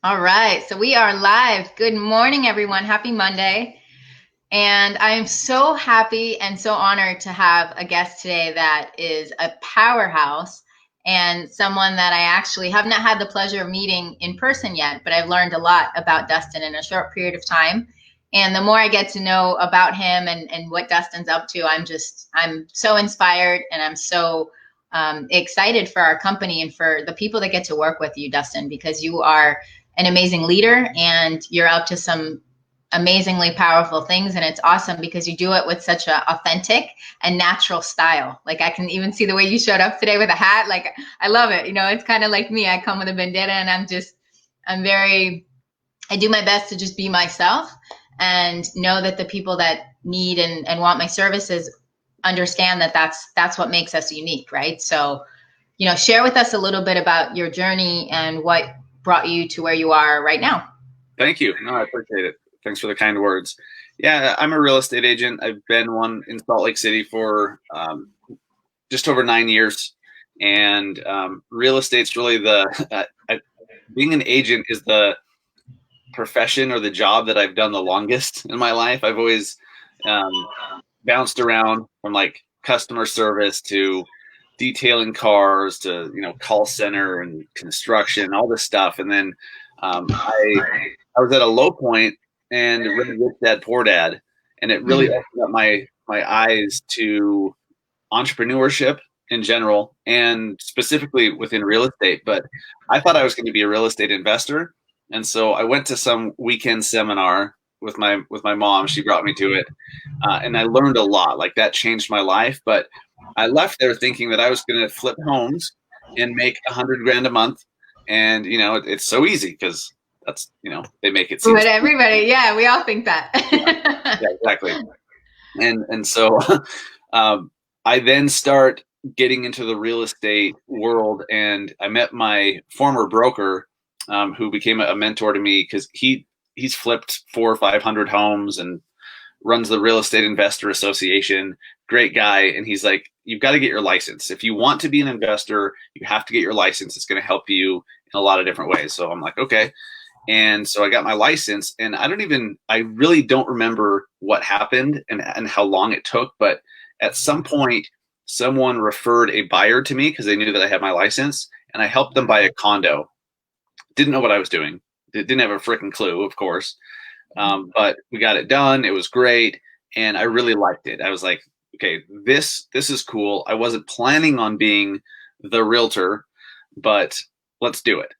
All right, so we are live. Good morning, everyone. Happy Monday. And I am so happy and so honored to have a guest today that is a powerhouse and someone that I actually have not had the pleasure of meeting in person yet, but I've learned a lot about Dustin in a short period of time. And the more I get to know about him and what Dustin's up to, I'm so inspired and I'm so excited for our company and for the people that get to work with you, Dustin, because you are an amazing leader and you're up to some amazingly powerful things. And it's awesome because you do it with such an authentic and natural style. Like I can even see the way you showed up today with a hat. Like I love it. You know, it's kind of like me. I come with a vendetta and I do my best to just be myself and know that the people that need and want my services understand that that's what makes us unique. Right. So, you know, share with us a little bit about your journey and what brought you to where you are right now. Thank you. No, I appreciate it. Thanks for the kind words. Yeah, I'm a real estate agent. I've been one in Salt Lake City for just over 9 years. And real estate's really being an agent is the profession or the job that I've done the longest in my life. I've always bounced around from like customer service to detailing cars to, call center and construction, all this stuff. And then I was at a low point and really rich dad, poor dad. And it really opened up my eyes to entrepreneurship in general and specifically within real estate. But I thought I was going to be a real estate investor. And so I went to some weekend seminar with my mom. She brought me to it. And I learned a lot. Like that changed my life. But I left there thinking that I was going to flip homes and make $100,000 a month. And, it's so easy because that's, they make it seem. But everybody, yeah, we all think that. Yeah, exactly. And so I then start getting into the real estate world, and I met my former broker who became a mentor to me because he's flipped 400 or 500 homes and runs the Real Estate Investor Association. Great guy. And he's like, you've got to get your license. If you want to be an investor, you have to get your license. It's going to help you in a lot of different ways. So I'm like, okay. And so I got my license, and I really don't remember what happened and how long it took. But at some point, someone referred a buyer to me because they knew that I had my license, and I helped them buy a condo. Didn't know what I was doing. Didn't have a freaking clue, of course. But we got it done. It was great. And I really liked it. I was like, okay, this is cool. I wasn't planning on being the realtor, but let's do it.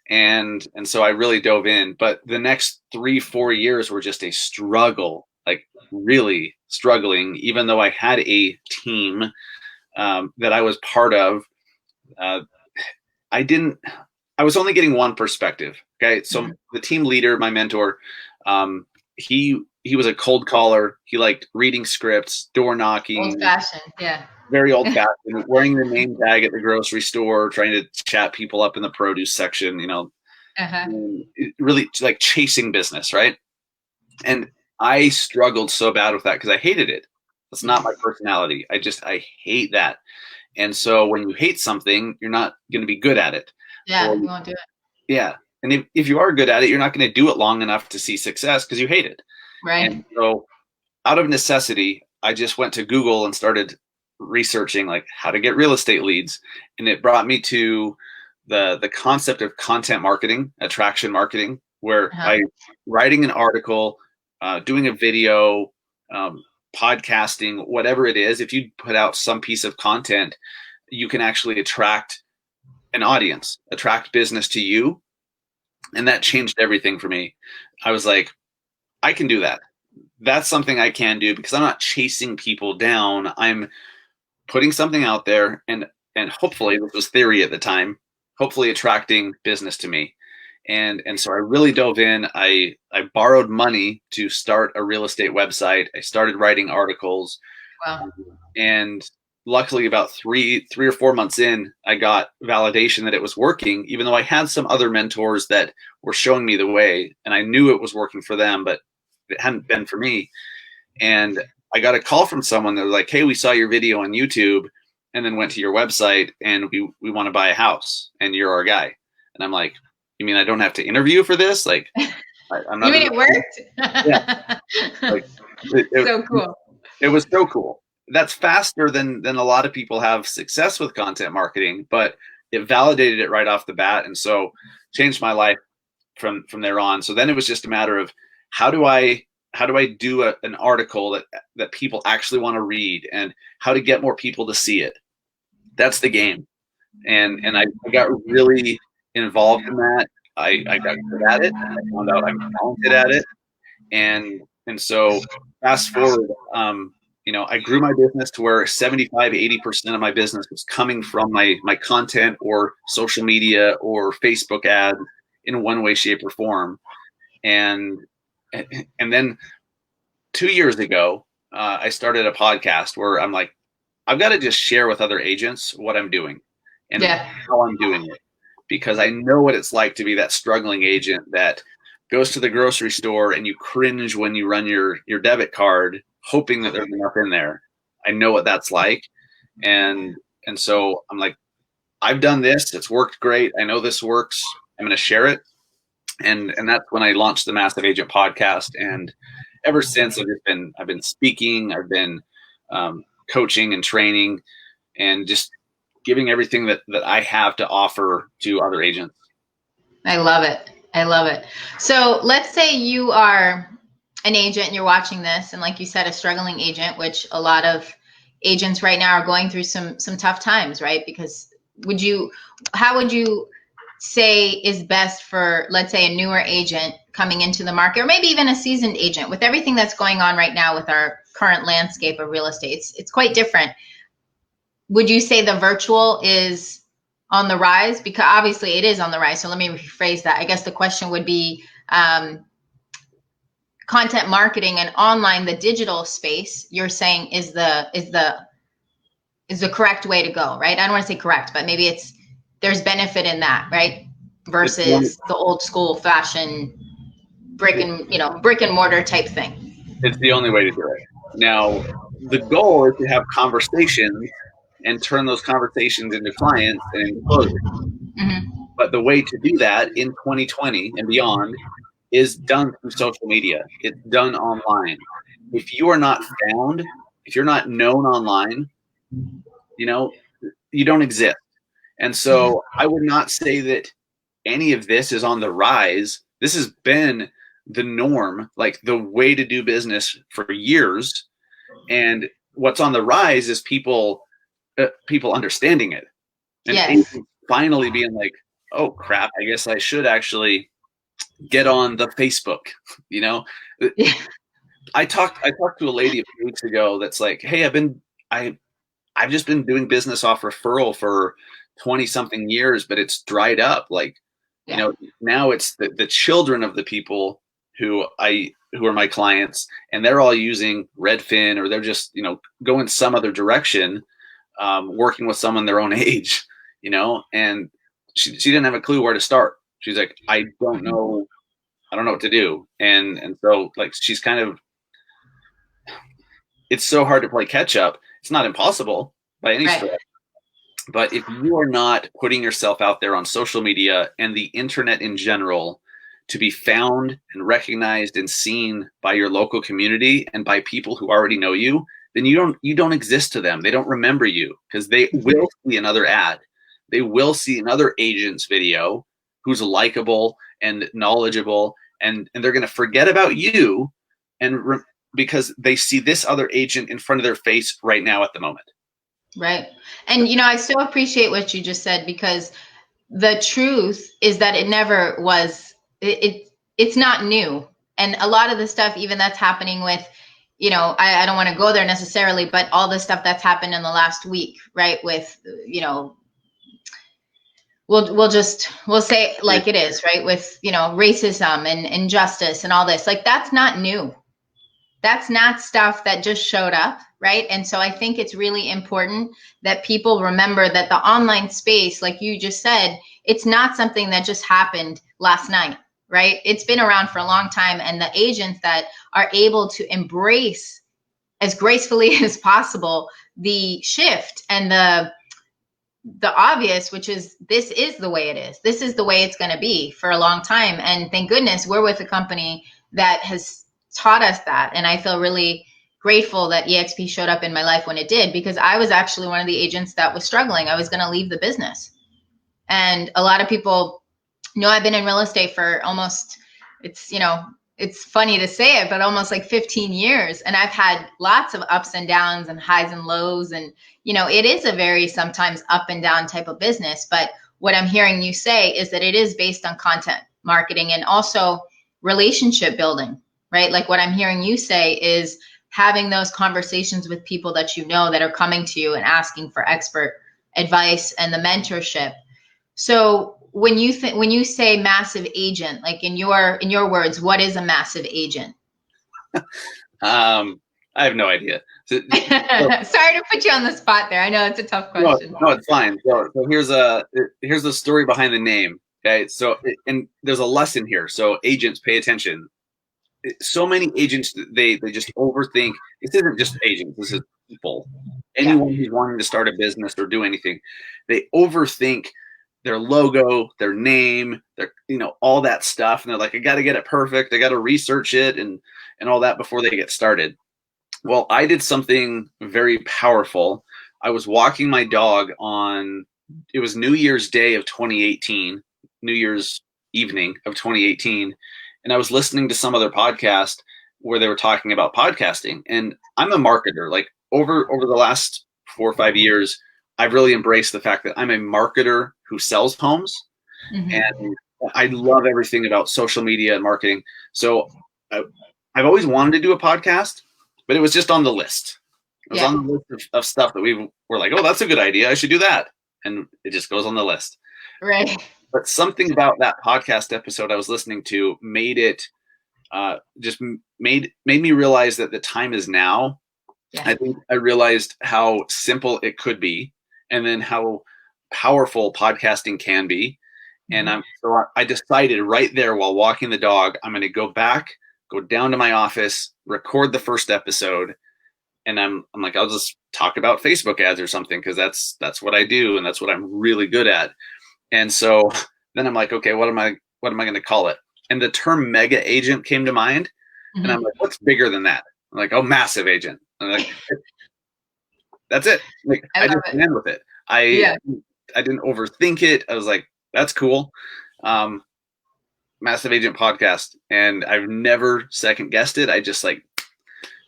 And so I really dove in. But the next 3-4 years were just a struggle, like really struggling, even though I had a team that I was part of. I was only getting one perspective. Okay. So the team leader, my mentor, he was a cold caller. He liked reading scripts, door knocking. Old fashioned, yeah. Very old fashioned, wearing the name tag at the grocery store, trying to chat people up in the produce section, really like chasing business. Right. And I struggled so bad with that because I hated it. That's not my personality. I hate that. And so when you hate something, you're not going to be good at it. Yeah, you won't do it. Yeah. And if you are good at it, you're not going to do it long enough to see success because you hate it. Right. And so out of necessity, I just went to Google and started researching like how to get real estate leads. And it brought me to the concept of content marketing, attraction marketing, where by writing an article, doing a video, podcasting, whatever it is, if you put out some piece of content, you can actually attract an audience, attract business to you. And that changed everything for me. I was like, I can do that. That's something I can do because I'm not chasing people down. I'm putting something out there and hopefully, this was theory at the time, hopefully attracting business to me. And so I really dove in. I borrowed money to start a real estate website. I started writing articles. Wow. And luckily about 3 or 4 months in, I got validation that it was working, even though I had some other mentors that were showing me the way and I knew it was working for them, but it hadn't been for me. And I got a call from someone that was like, hey, we saw your video on YouTube and then went to your website and we want to buy a house and you're our guy. And I'm like, you mean I don't have to interview for this? Like, I'm You not. mean it worked? Yeah. Like, So cool. it was so cool. That's faster than a lot of people have success with content marketing, but it validated it right off the bat, and so changed my life from there on. So then it was just a matter of how do I do an article that people actually want to read, and how to get more people to see it. That's the game. And I got really involved in that. I got good at it. I found out I'm talented at it. And so fast forward, I grew my business to where 75-80% of my business was coming from my content or social media or Facebook ads in one way, shape, or form. And then 2 years ago, I started a podcast where I'm like, I've got to just share with other agents what I'm doing and how I'm doing it, because I know what it's like to be that struggling agent that goes to the grocery store and you cringe when you run your debit card, hoping that there's enough in there. I know what that's like. And so I'm like, I've done this. It's worked great. I know this works. I'm going to share it. And that's when I launched the Massive Agent podcast. And ever since, I've been speaking, I've been coaching and training, and just giving everything that I have to offer to other agents. I love it. I love it. So let's say you are an agent and you're watching this, and like you said, a struggling agent, which a lot of agents right now are going through some tough times, right? Because how would you say is best for, let's say, a newer agent coming into the market, or maybe even a seasoned agent, with everything that's going on right now with our current landscape of real estate? It's quite different. Would you say the virtual is on the rise? Because obviously it is on the rise. So let me rephrase that. I guess the question would be, content marketing and online, the digital space, you're saying is the correct way to go, right? I don't want to say correct, but maybe there's benefit in that, right? Versus the old school fashion brick and mortar type thing. It's the only way to do it. Now, the goal is to have conversations and turn those conversations into clients and into closing. Mm-hmm. But the way to do that in 2020 and beyond is done through social media. It's done online. If you are not found, if you're not known online, you don't exist. And so I would not say that any of this is on the rise. This has been the norm, like the way to do business for years. And what's on the rise is people understanding it, and finally being like, oh crap, I guess I should actually get on the Facebook. I talked to a lady a few weeks ago that's like, hey, I've just been doing business off referral for 20 something years, but it's dried up. Like, now it's the children of the people who are my clients, and they're all using Redfin, or they're just, going some other direction, working with someone their own age, and she didn't have a clue where to start. She's like, I don't know what to do. And so, like, she's kind of, it's so hard to play catch up. It's not impossible by any stretch. But if you are not putting yourself out there on social media and the internet in general to be found and recognized and seen by your local community and by people who already know you, then you don't exist to them. They don't remember you, because they will see another ad. They will see another agent's video who's likable and knowledgeable, and they're going to forget about you because they see this other agent in front of their face right now at the moment. Right. And, I so appreciate what you just said, because the truth is that it never was, it's not new. And a lot of the stuff, even that's happening with, I don't want to go there necessarily, but all the stuff that's happened in the last week, right? With, we'll say it like it is, right? With, racism and injustice and all this, like, that's not new. That's not stuff that just showed up, right? And so I think it's really important that people remember that the online space, like you just said, it's not something that just happened last night, right? It's been around for a long time. And the agents that are able to embrace as gracefully as possible the shift and the obvious, which is this is the way it is. This is the way it's going to be for a long time. And thank goodness we're with a company that has taught us that. And I feel really grateful that EXP showed up in my life when it did, because I was actually one of the agents that was struggling. I was going to leave the business. And a lot of people know I've been in real estate for almost, it's funny to say it, but almost like 15 years. And I've had lots of ups and downs and highs and lows. And, it is a very sometimes up and down type of business. But what I'm hearing you say is that it is based on content marketing and also relationship building, right? Like what I'm hearing you say is having those conversations with people that that are coming to you and asking for expert advice and the mentorship. So when you say massive agent, like in your words, what is a massive agent? I have no idea. Sorry to put you on the spot there. I know it's a tough question. No, it's fine. So here's the story behind the name. Okay, so and there's a lesson here. So agents, pay attention. So many agents, they just overthink. This isn't just agents. This is people. Anyone who's wanting to start a business or do anything, they overthink their logo, their name, their all that stuff, and they're like, I got to get it perfect. I got to research it and all that before they get started. Well, I did something very powerful. I was walking my dog it was New Year's Day of 2018, New Year's evening of 2018. And I was listening to some other podcast where they were talking about podcasting. And I'm a marketer. Like over the last 4 or 5 years, I've really embraced the fact that I'm a marketer who sells homes. Mm-hmm. And I love everything about social media and marketing. So I've always wanted to do a podcast, but it was just on the list. It was on the list of stuff that we were like, oh, that's a good idea. I should do that. And it just goes on the list. Right. But something about that podcast episode I was listening to made it made me realize that the time is now. Yeah. I think I realized how simple it could be, and then how powerful podcasting can be. Mm-hmm. And I decided right there while walking the dog, I'm going to go down to my office, record the first episode. And I'm like, I'll just talk about Facebook ads or something, because that's what I do. And that's what I'm really good at. And so then I'm like, okay, what am I going to call it? And the term mega agent came to mind. Mm-hmm. And I'm like, what's bigger than that? I'm like, oh, massive agent. I'm like, that's it. Like, I just ran with it. I didn't overthink it. I was like, that's cool. Massive Agent Podcast. And I've never second guessed it. I just like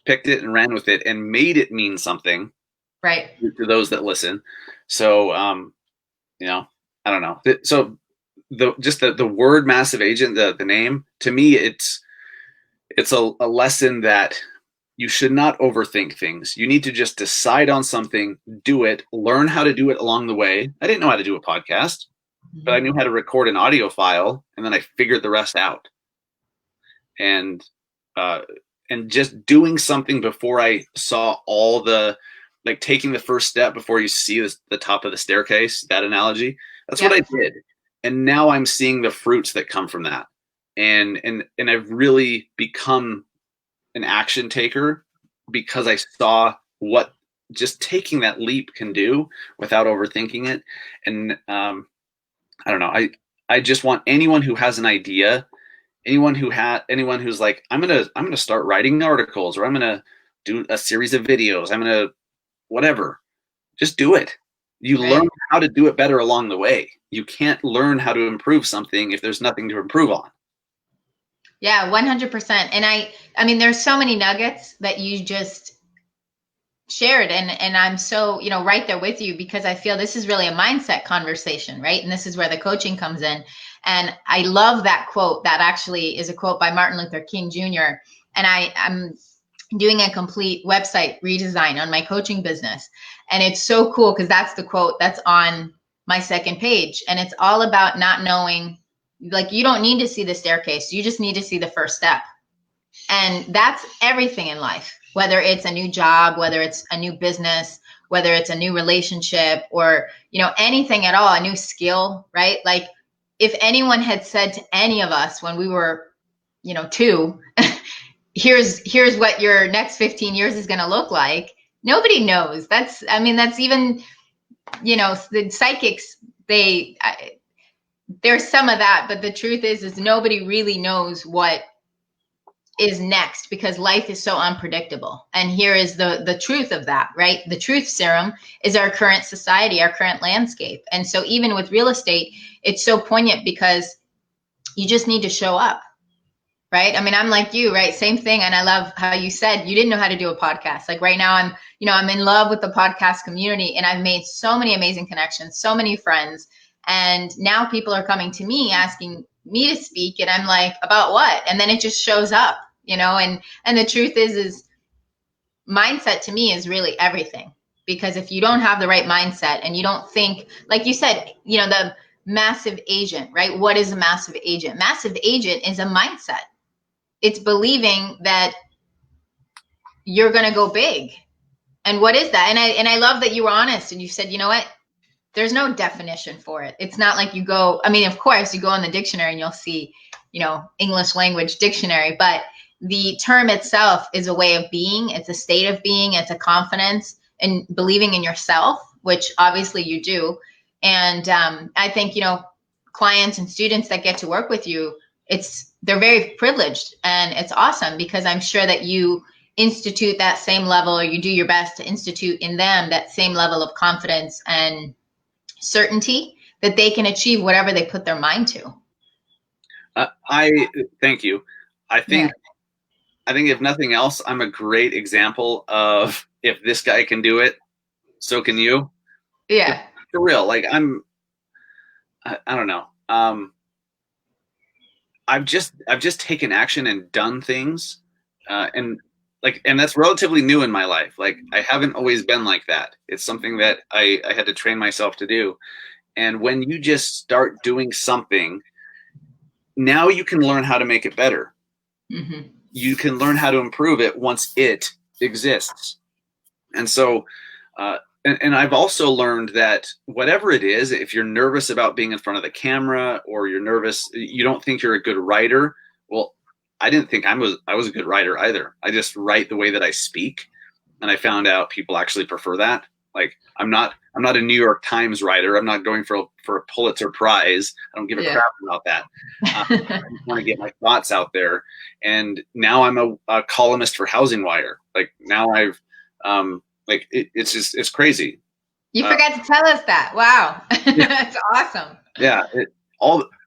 picked it and ran with it and made it mean something, right, to those that listen. So, I don't know. So the word massive agent, the name, to me, it's a lesson that you should not overthink things. You need to just decide on something, do it, learn how to do it along the way. I didn't know how to do a podcast, but I knew how to record an audio file, and then I figured the rest out. And just doing something before I saw all the, like taking the first step before you see the top of the staircase, that analogy, that's what I did. And now I'm seeing the fruits that come from that. And I've really become an action taker because I saw what just taking that leap can do without overthinking it. And I don't know. I just want anyone who has an idea, anyone who's like, I'm gonna start writing articles, or I'm gonna do a series of videos, I'm gonna whatever, just do it. You learn how to do it better along the way. You can't learn how to improve something if there's nothing to improve on. Yeah, 100%. And I mean, there's so many nuggets that you just shared, and I'm so, right there with you, because I feel this is really a mindset conversation, right? And this is where the coaching comes in. And I love that quote. That actually is a quote by Martin Luther King Jr. And I'm doing a complete website redesign on my coaching business. And it's so cool because that's the quote that's on my second page. And it's all about not knowing, like, you don't need to see the staircase. You just need to see the first step. And that's everything in life, whether it's a new job, whether it's a new business, whether it's a new relationship, or, anything at all, a new skill, right? Like, if anyone had said to any of us when we were, 2, here's what your next 15 years is going to look like, nobody knows. That's even the psychics, there's some of that, but the truth is nobody really knows what is next because life is so unpredictable. And here is the truth of that, right? The truth serum is our current society, our current landscape. And so even with real estate, it's so poignant because you just need to show up, right? I mean, I'm like you, right? Same thing. And I love how you said you didn't know how to do a podcast. Like right now I'm in love with the podcast community, and I've made so many amazing connections, so many friends. And now people are coming to me asking me to speak, and I'm like, about what? And then it just shows up, and the truth is mindset to me is really everything. Because if you don't have the right mindset and you don't think, like you said, the massive agent, right? What is a massive agent? Massive agent is a mindset. It's believing that you're going to go big. And what is that? And I love that you were honest and you said, you know what? There's no definition for it. It's not like you go, I mean, of course you go in the dictionary and you'll see, English language dictionary, but the term itself is a way of being. It's a state of being. It's a confidence and believing in yourself, which obviously you do. And I think, clients and students that get to work with you, they're very privileged, and it's awesome because I'm sure that you institute that same level, or you do your best to institute in them that same level of confidence and certainty that they can achieve whatever they put their mind to. I thank you. I think if nothing else, I'm a great example of if this guy can do it, so can you. Yeah. For real. Like I don't know. I've just taken action and done things, and that's relatively new in my life. Like I haven't always been like that. It's something that I had to train myself to do. And when you just start doing something, now you can learn how to make it better. Mm-hmm. You can learn how to improve it once it exists. And so, and I've also learned that whatever it is, if you're nervous about being in front of the camera, or you're nervous, you don't think you're a good writer. Well, I didn't think I was a good writer either. I just write the way that I speak. And I found out people actually prefer that. Like I'm not a New York Times writer. I'm not going for a Pulitzer Prize. I don't give a crap about that. I just want to get my thoughts out there. And now I'm a columnist for HousingWire. Like now I've, it's crazy. You forgot to tell us that. Wow. That's awesome. Yeah.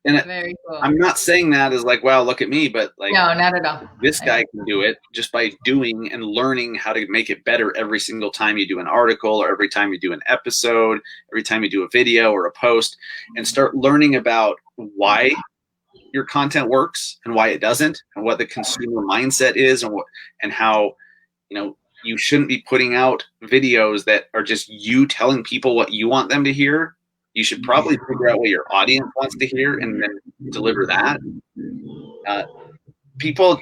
Very cool. I'm not saying that as like, wow, look at me, but like, no, not at all. This guy can do it just by doing and learning how to make it better every single time you do an article, or every time you do an episode, every time you do a video or a post, and start learning about why your content works and why it doesn't, and what the consumer mindset is, and how, you shouldn't be putting out videos that are just you telling people what you want them to hear. You should probably figure out what your audience wants to hear and then deliver that. People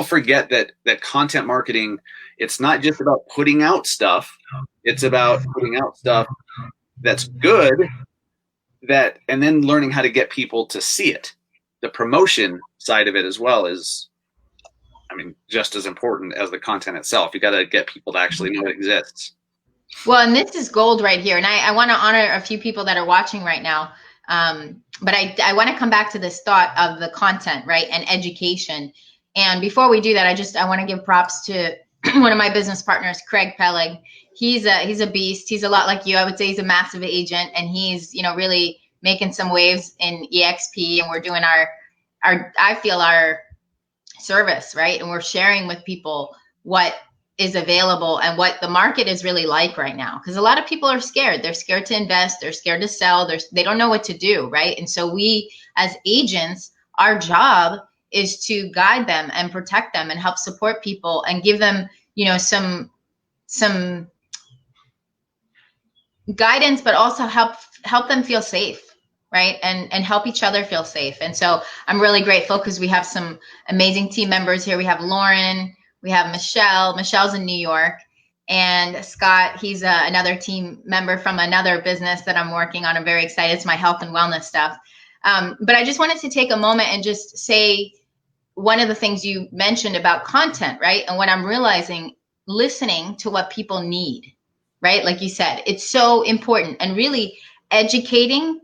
forget that content marketing, it's not just about putting out stuff. It's about putting out stuff that's good, and then learning how to get people to see it. The promotion side of it as well is, just as important as the content itself. You got to get people to actually know it exists. Well, and this is gold right here. And I want to honor a few people that are watching right now. But I want to come back to this thought of the content, right? And education. And before we do that, I want to give props to one of my business partners, Craig Pellig. He's a beast. He's a lot like you. I would say he's a massive agent, and he's, really making some waves in EXP, and we're doing our service, right? And we're sharing with people what is available and what the market is really like right now. Because a lot of people are scared. They're scared to invest. They're scared to sell. They don't know what to do, right? And so we, as agents, our job is to guide them and protect them and help support people and give them, some guidance, but also help them feel safe, right? And help each other feel safe. And so I'm really grateful because we have some amazing team members here. We have Lauren, we have Michelle. Michelle's in New York. And Scott, he's another team member from another business that I'm working on. I'm very excited. It's my health and wellness stuff. But I just wanted to take a moment and just say one of the things you mentioned about content, right? And what I'm realizing, listening to what people need. right? Like you said, it's so important, and really educating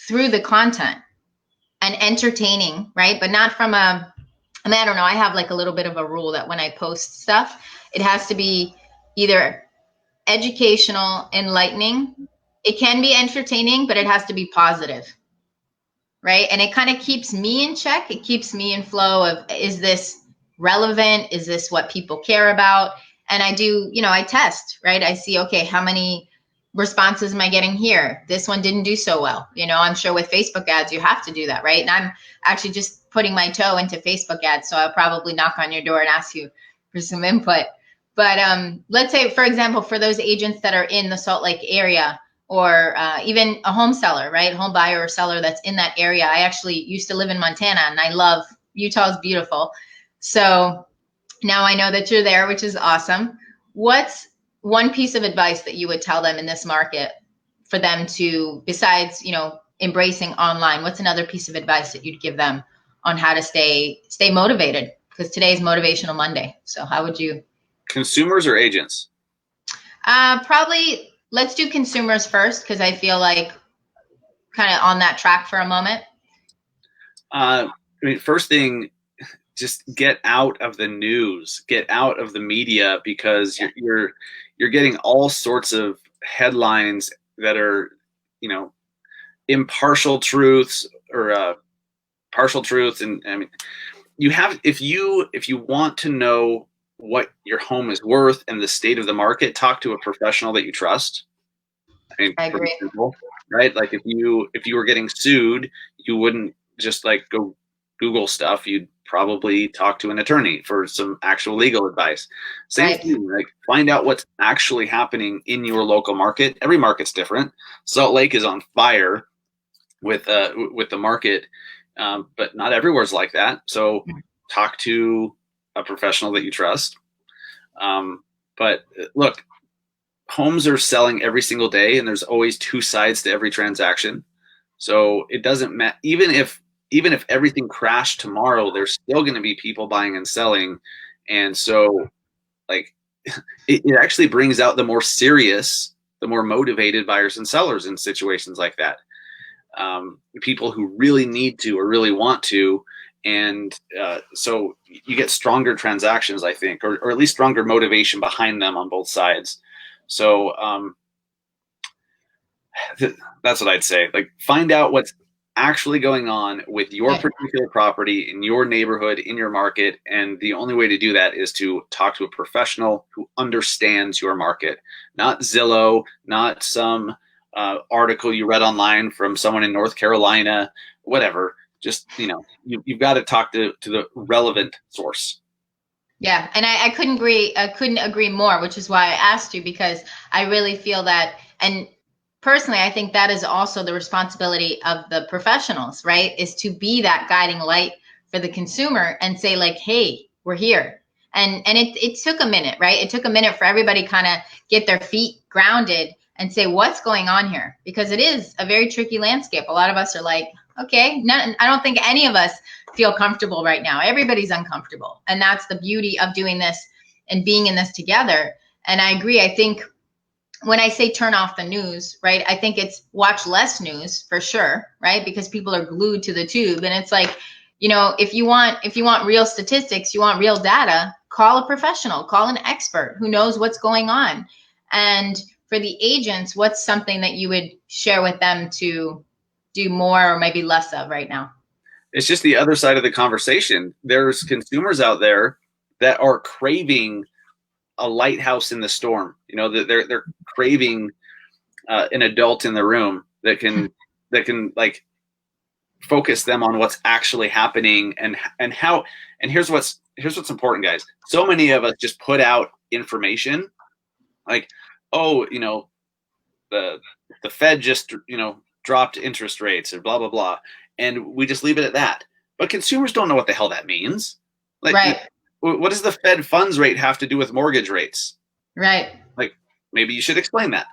through the content and entertaining, right? But not from I mean, I don't know. I have like a little bit of a rule that when I post stuff, it has to be either educational, enlightening. It can be entertaining, but it has to be positive, right? And it kind of keeps me in check. It keeps me in flow of, is this relevant? Is this what people care about? And I do, I test, right? I see, okay, how many responses am I getting here? This one didn't do so well. I'm sure with Facebook ads, you have to do that, right? And I'm actually just putting my toe into Facebook ads. So I'll probably knock on your door and ask you for some input. But let's say, for example, for those agents that are in the Salt Lake area, or even a home seller, right? Home buyer or seller that's in that area. I actually used to live in Montana, and I love Utah is beautiful. So now I know that you're there, which is awesome. What's one piece of advice that you would tell them in this market for them to, besides, embracing online, what's another piece of advice that you'd give them on how to stay motivated? Because today is Motivational Monday. So how would you? Consumers or agents? Probably let's do consumers first, because I feel like kind of on that track for a moment. I mean, first thing, just get out of the news, get out of the media, because you're getting all sorts of headlines that are, impartial truths or partial truths. And I mean, if you want to know what your home is worth and the state of the market, talk to a professional that you trust. I mean, I agree. simple, right? Like if you were getting sued, you wouldn't just like go Google stuff. You'd probably talk to an attorney for some actual legal advice. Same thing, like find out what's actually happening in your local market. Every market's different. Salt Lake is on fire with the market, but not everywhere's like that. So talk to a professional that you trust. But look, homes are selling every single day, and there's always two sides to every transaction. So it doesn't matter. Even if everything crashed tomorrow, there's still going to be people buying and selling. And so like it actually brings out the more serious, the more motivated buyers and sellers in situations like that. People who really need to or really want to. And so you get stronger transactions, I think, or at least stronger motivation behind them on both sides. So that's what I'd say. Like, find out what's actually going on with your particular property in your neighborhood, in your market. And the only way to do that is to talk to a professional who understands your market, not Zillow, not some article you read online from someone in North Carolina, whatever. Just, you've got to talk to the relevant source. Yeah. And I couldn't agree more, which is why I asked you, because I really feel that, and personally, I think that is also the responsibility of the professionals, right? Is to be that guiding light for the consumer and say like, hey, we're here. And it took a minute, right? It took a minute for everybody kind of get their feet grounded and say, what's going on here? Because it is a very tricky landscape. A lot of us are like, okay, I don't think any of us feel comfortable right now. Everybody's uncomfortable. And that's the beauty of doing this and being in this together. And I agree. I think when I say turn off the news, right, I think it's watch less news for sure, right? Because people are glued to the tube. And it's like, if you want real statistics, you want real data, call a professional, call an expert who knows what's going on. And for the agents, what's something that you would share with them to do more or maybe less of right now? It's just the other side of the conversation. There's consumers out there that are craving a lighthouse in the storm. They're craving an adult in the room that can like focus them on what's actually happening and how. And here's what's important, guys. So many of us just put out information like, oh, the Fed just dropped interest rates or blah blah blah, and we just leave it at that. But consumers don't know what the hell that means. Like, right. What does the Fed funds rate have to do with mortgage rates? Right. Like, maybe you should explain that.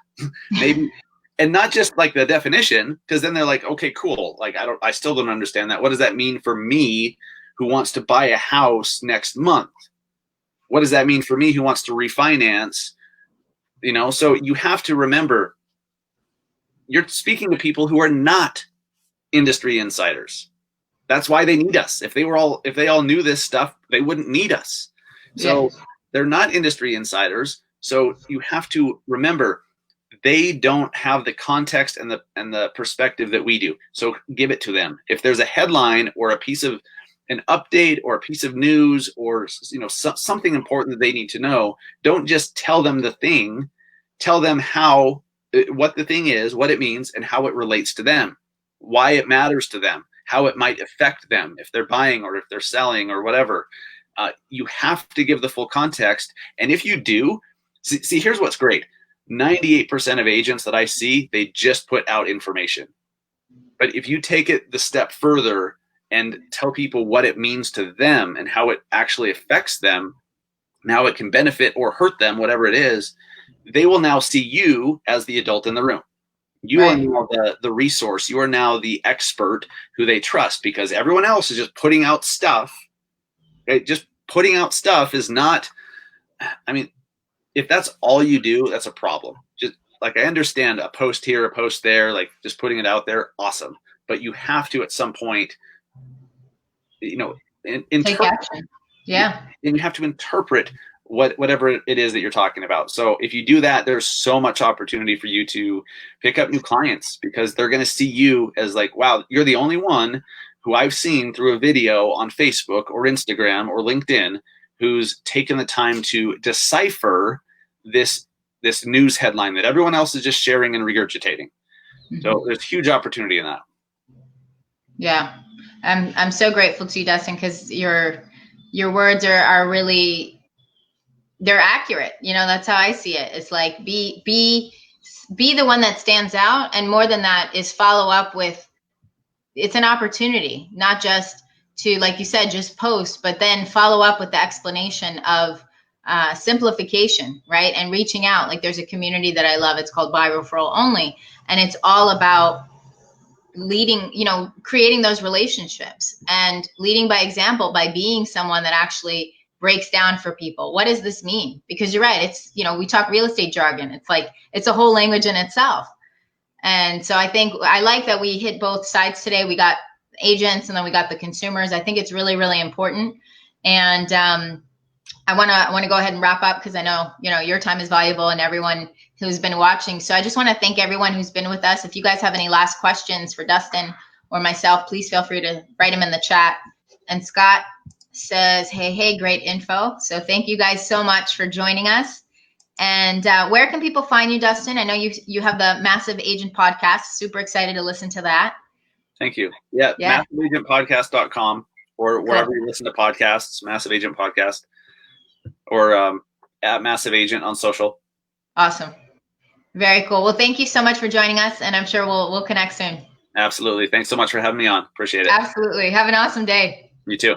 Maybe, and not just like the definition, because then they're like, okay, cool. Like, I still don't understand that. What does that mean for me who wants to buy a house next month? What does that mean for me who wants to refinance So you have to remember you're speaking to people who are not industry insiders. That's why they need us. If they all knew this stuff, they wouldn't need us. So they're not industry insiders. So you have to remember they don't have the context and the perspective that we do. So give it to them. If there's a headline or a piece of an update or a piece of news or something important that they need to know, don't just tell them the thing. Tell them what the thing is, what it means, and how it relates to them, why it matters to them, how it might affect them if they're buying or if they're selling or whatever. You have to give the full context. And if you do, see, here's what's great. 98% of agents that I see, they just put out information. But if you take it the step further and tell people what it means to them and how it actually affects them, and how it can benefit or hurt them, whatever it is, they will now see you as the adult in the room. You are now the resource. You are now the expert who they trust, because everyone else is just putting out stuff. Okay? Just putting out stuff is not, if that's all you do, that's a problem. Just like, I understand a post here, a post there, like just putting it out there, awesome. But you have to, at some point, take action. Yeah. And you have to interpret whatever it is that you're talking about. So if you do that, there's so much opportunity for you to pick up new clients, because they're going to see you as like, wow, you're the only one who I've seen through a video on Facebook or Instagram or LinkedIn who's taken the time to decipher this news headline that everyone else is just sharing and regurgitating. Mm-hmm. So there's huge opportunity in that. Yeah. I'm so grateful to you, Dustin, because your words are really, they're accurate. That's how I see it. It's like, be the one that stands out. And more than that is follow up with, it's an opportunity, not just to, like you said, just post, but then follow up with the explanation of simplification, right? And reaching out. Like, there's a community that I love. It's called Buy Referral Only. And it's all about leading, creating those relationships and leading by example, by being someone that actually breaks down for people. What does this mean? Because you're right. It's, we talk real estate jargon. It's like, it's a whole language in itself. And so I like that we hit both sides today. We got agents and then we got the consumers. I think it's really, really important. And I want to go ahead and wrap up, because I know, your time is valuable and everyone who's been watching. So I just want to thank everyone who's been with us. If you guys have any last questions for Dustin or myself, please feel free to write them in the chat. And Scott says, hey, great info. So thank you guys so much for joining us. And where can people find you, Dustin? I know you have the Massive Agent Podcast. Super excited to listen to that. Thank you. Yeah. MassiveAgentPodcast.com or wherever you listen to podcasts, Massive Agent Podcast, or at Massive Agent on social. Awesome. Very cool. Well, thank you so much for joining us, and I'm sure we'll connect soon. Absolutely. Thanks so much for having me on. Appreciate it. Absolutely. Have an awesome day. You too.